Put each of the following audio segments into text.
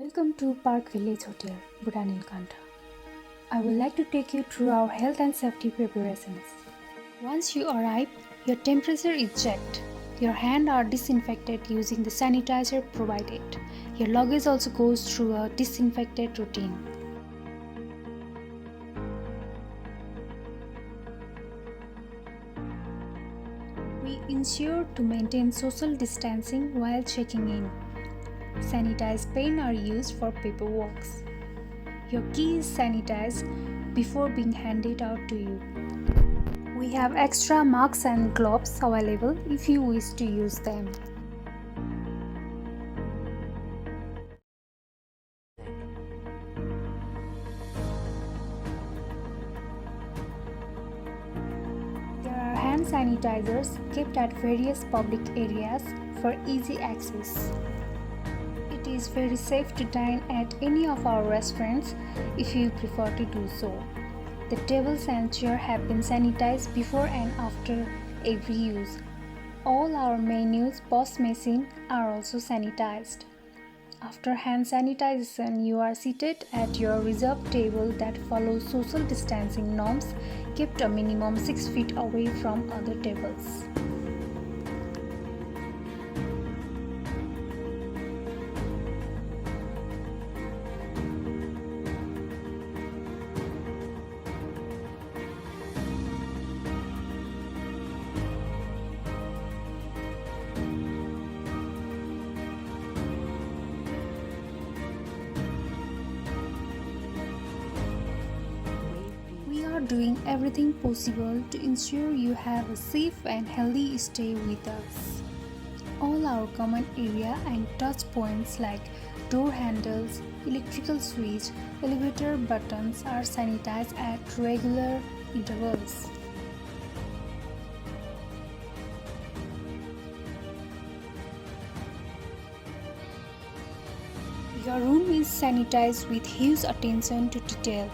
Welcome to Park Village Hotel, Budanilkantha. I would like to take you through our health and safety preparations. Once you arrive, your temperature is checked. Your hands are disinfected using the sanitizer provided. Your luggage also goes through a disinfected routine. We ensure to maintain social distancing while checking in. Sanitize pen are used for paperwork. Your key is sanitized before being handed out to you. We have extra masks and gloves available if you wish to use them. There are hand sanitizers kept at various public areas for easy access. It is very safe to dine at any of our restaurants if you prefer to do so. The tables and chairs have been sanitized before and after every use. All our menus post-machine are also sanitized. After hand sanitization, you are seated at your reserved table that follows social distancing norms, kept a minimum 6 feet away from other tables. We are doing everything possible to ensure you have a safe and healthy stay with us. All our common area and touch points like door handles, electrical switch, elevator buttons are sanitized at regular intervals. Your room is sanitized with huge attention to detail.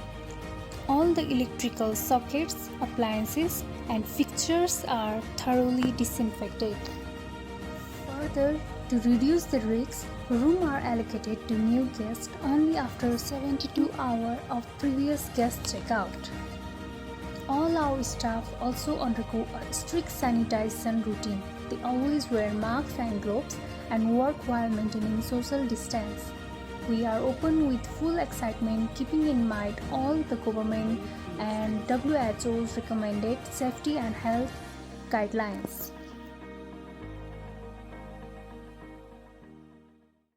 All the electrical sockets, appliances, and fixtures are thoroughly disinfected. Further, to reduce the risks, rooms are allocated to new guests only after 72 hours of previous guest checkout. All our staff also undergo a strict sanitation routine. They always wear masks and gloves and work while maintaining social distance. We are open with full excitement, keeping in mind all the government and WHO's recommended safety and health guidelines.